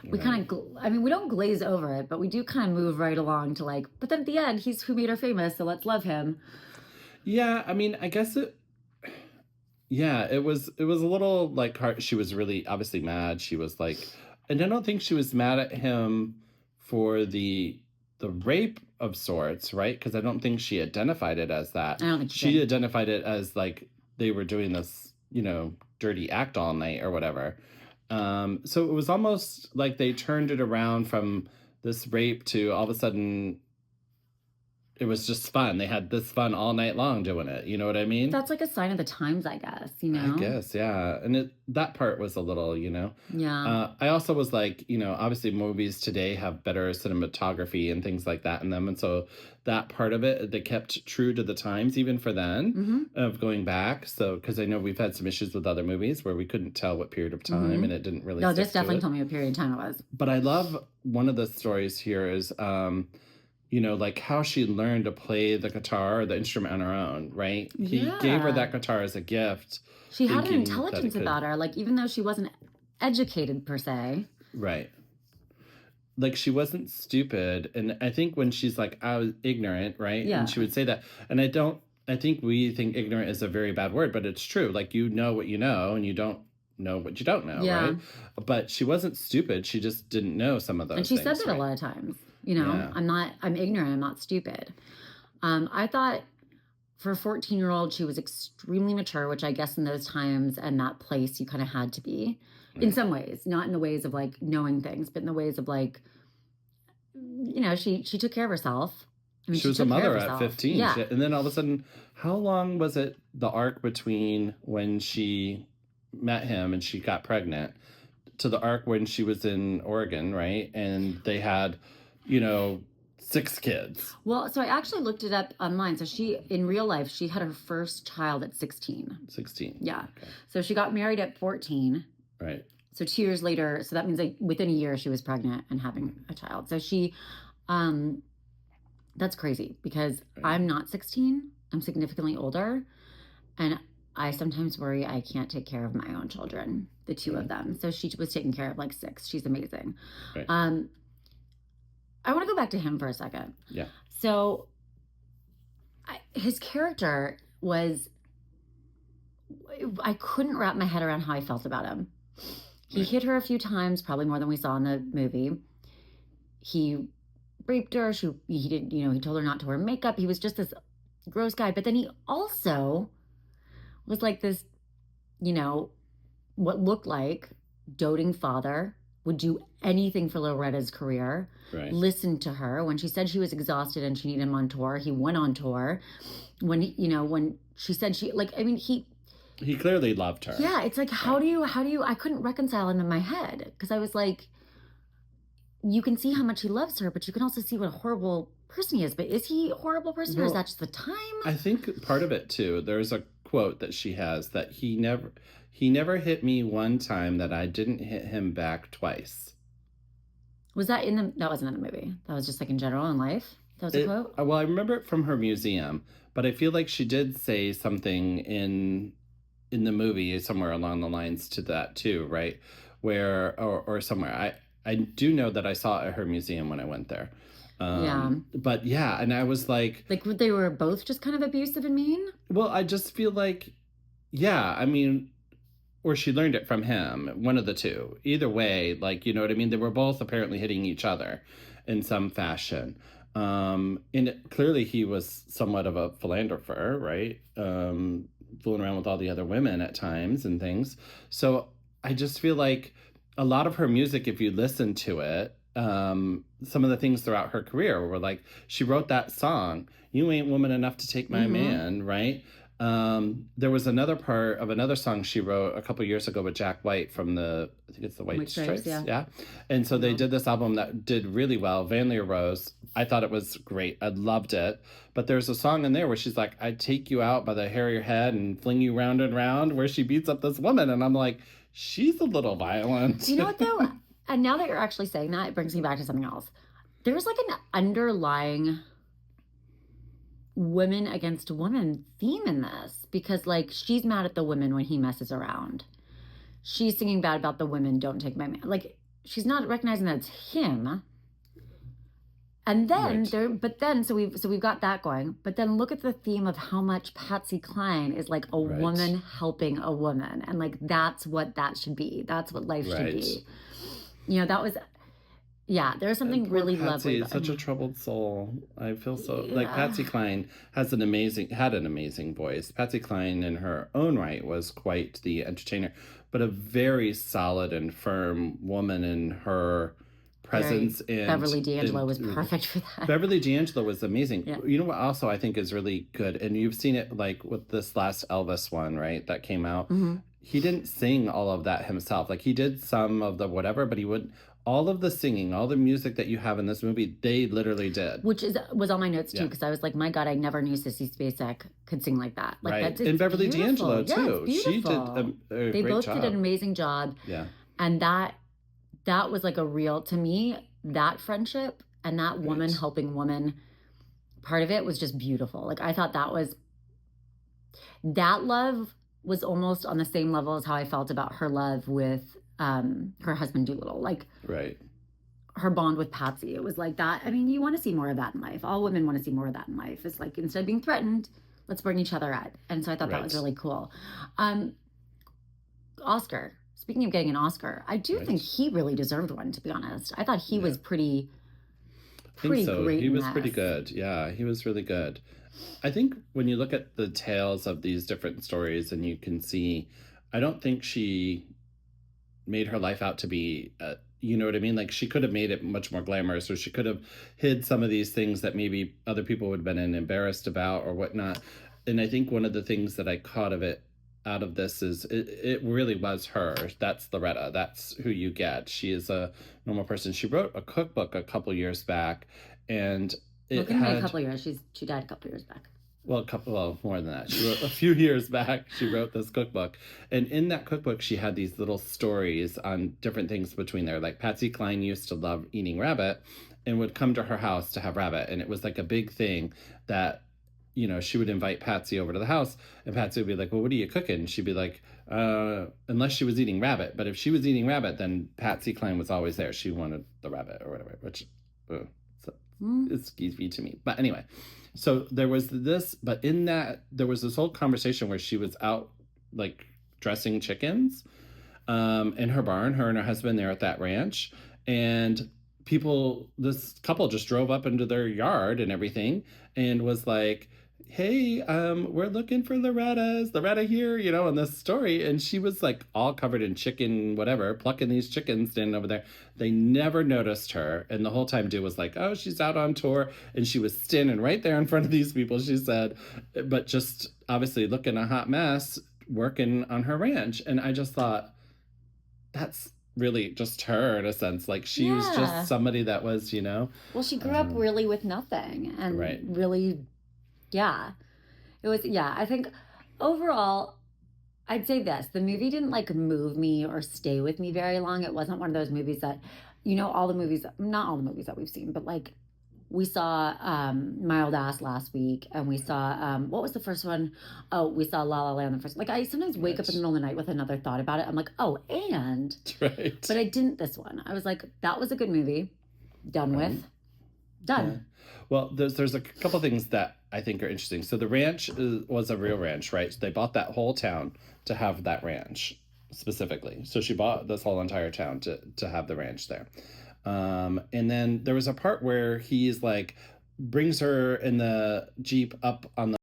we kind of, I mean, we don't glaze over it, but we do kind of move right along to like, but then at the end, he's who made her famous, so let's love him. Yeah, I mean, I guess it was a little like hard. She was really obviously mad. She was like, and I don't think she was mad at him for the rape of sorts, right? Because I don't think she identified it as that. I don't think she identified it as like they were doing this, dirty act all night or whatever. So it was almost like they turned it around from this rape to all of a sudden it was just fun. They had this fun all night long doing it. You know what I mean? That's like a sign of the times, I guess, I guess, yeah. And that part was a little, Yeah. I also was like, obviously movies today have better cinematography and things like that in them. And so that part of it, they kept true to the times, even for then, of going back. So, because I know we've had some issues with other movies where we couldn't tell what period of time and it didn't really No, stick this definitely to it. told me what period of time it was. But I love one of the stories here is, like how she learned to play the guitar or the instrument on her own, right? He gave her that guitar as a gift. She had an intelligence about her, like even though she wasn't educated per se. Right. Like she wasn't stupid. And I think when she's like, I was ignorant, right? Yeah. And she would say that. And I think we think ignorant is a very bad word, but it's true. Like you know what you know and you don't know what you don't know, right? But she wasn't stupid. She just didn't know some of those things. And she said that a lot of times. I'm ignorant, I'm not stupid. I thought for a 14-year-old, she was extremely mature, which I guess in those times and that place you kind of had to be in some ways, not in the ways of like knowing things, but in the ways of like, she took care of herself. I mean, she was a mother at 15. Yeah. And then all of a sudden, how long was it the arc between when she met him and she got pregnant to the arc when she was in Oregon, right? And they had 6 kids. Well, so I actually looked it up online. So in real life, she had her first child at 16. 16. Yeah. Okay. So she got married at 14. Right. So 2 years later, so that means like within a year she was pregnant and having a child. So she, that's crazy because I'm not 16. I'm significantly older. And I sometimes worry I can't take care of my own children, the 2 of them. So she was taking care of like 6. She's amazing. Right. I want to go back to him for a second. Yeah. So his character was, I couldn't wrap my head around how I felt about him. He hit her a few times, probably more than we saw in the movie. He raped her. He didn't, he told her not to wear makeup. He was just this gross guy. But then he also was like this, what looked like doting father, would do anything for Loretta's career, listened to her. When she said she was exhausted and she needed him on tour, he went on tour. When she said he clearly loved her. Yeah, it's like, how do you, I couldn't reconcile him in my head. Because I was like, you can see how much he loves her, but you can also see what a horrible person he is. But is he a horrible person or is that just the time? I think part of it too, there's a quote that she has that he never hit me one time that I didn't hit him back twice. Was that that wasn't in the movie. That was just like in general in life? That was a quote? Well, I remember it from her museum, but I feel like she did say something in the movie somewhere along the lines to that too, right? Where, or somewhere. I do know that I saw it at her museum when I went there. But yeah, and I was like... Like they were both just kind of abusive and mean? Well, I just feel like, yeah, I mean... Or she learned it from him, one of the two. Either way, like, you know what I mean? They were both apparently hitting each other in some fashion. And clearly he was somewhat of a philanderer, right? Fooling around with all the other women at times and things. So I just feel like a lot of her music, if you listen to it, some of the things throughout her career were like, she wrote that song, You Ain't Woman Enough to Take My Man, right? There was another part of another song she wrote a couple years ago with Jack White from I think it's the White Stripes. Yeah. And so they did this album that did really well, Van Leer Rose. I thought it was great. I loved it. But there's a song in there where she's like, I'd take you out by the hair of your head and fling you round and round, where she beats up this woman. And I'm like, she's a little violent. You know what though? And now that you're actually saying that, it brings me back to something else. There's like an underlying women against women theme in this, because like she's mad at the women when he messes around. She's singing bad about the women, don't take my man. Like she's not recognizing that it's him. And then Right. so we've got that going. But then look at the theme of how much Patsy Cline is like a Right. woman helping a woman. And like that's what that should be. That's what life should Right. be. That was there's something Poor really lovely Patsy is about such a troubled soul. I feel so like yeah. Patsy Cline had an amazing voice. Patsy Cline in her own right was quite the entertainer, but a very solid and firm woman in her Very presence and Beverly D'Angelo and was perfect for that. Beverly D'Angelo was amazing. Yeah. You know what also I think is really good, and you've seen it like with this last Elvis one, right? That came out. Hmm. He didn't sing all of that himself. Like he did some of the whatever, but he would all of the singing, all the music that you have in this movie, they literally did. Which was on my notes too, Yeah. because I was like, my God, I never knew Sissy Spacek could sing like that. Like Right. that's And it's Beverly beautiful. D'Angelo Yeah, too. it's She did beautiful. a They great both did an job. amazing job. Yeah. And that was like a real, to me, that friendship and that woman Right. helping woman part of it was just beautiful. Like I thought that love was almost on the same level as how I felt about her love with her husband Doolittle. Like Right. her bond with Patsy. It was like that. I mean, you want to see more of that in life. All women want to see more of that in life. It's like instead of being threatened, let's bring each other up. And so I thought that was Right. really cool. Um, Oscar. Speaking of getting an Oscar, I do think Right. he really deserved one, to be honest. I thought he Yeah. was pretty I think so. great He in was pretty this. good. Yeah, he was really good. I think when you look at the tales of these different stories and you can see, I don't think she made her life out to be, you know what I mean? Like she could have made it much more glamorous, or she could have hid some of these things that maybe other people would have been embarrassed about or whatnot. And I think one of the things that I caught of it out of this is it really was her. That's Loretta. That's who you get. She is a normal person. She wrote a cookbook a couple years back, and it Looking at me a had couple years. She died a couple years back. well, more than that. She wrote a few years back. She wrote this cookbook, and in that cookbook, she had these little stories on different things between there. Like Patsy Cline used to love eating rabbit, and would come to her house to have rabbit, and it was like a big thing that she would invite Patsy over to the house, and Patsy would be like, "Well, what are you cooking?" And she'd be like, unless she was eating rabbit. But if she was eating rabbit, then Patsy Cline was always there. She wanted the rabbit or whatever, which so Mm. it's skeevy to me. But anyway, so there was this, but in that, there was this whole conversation where she was out like dressing chickens in her barn, her and her husband there at that ranch. And this couple just drove up into their yard and everything and was like, "Hey, we're looking for Loretta here, in this story." And she was like all covered in chicken, whatever, plucking these chickens standing over there. They never noticed her. And the whole time dude was like, "Oh, she's out on tour." And she was standing right there in front of these people, she said, but just obviously looking a hot mess, working on her ranch. And I just thought, that's really just her in a sense. Like she was just Yeah. somebody that was, Well, she grew up really with nothing and right. really, yeah. It was, yeah. I think overall, I'd say this: the movie didn't like move me or stay with me very long. It wasn't one of those movies that, all the movies, not all the movies that we've seen, but like we saw My Old Ass last week, and we saw what was the first one? Oh, we saw La La Land the first. Like I sometimes wake up in the middle of the night with another thought about it. I'm like, oh, and Right. but I didn't this one. I was like, that was a good movie. Done with. Done. Yeah. Well, there's a couple things that I think are interesting. So the ranch was a real ranch, right? So they bought that whole town to have that ranch specifically. So she bought this whole entire town to have the ranch there. And then there was a part where he's like brings her in the Jeep up on the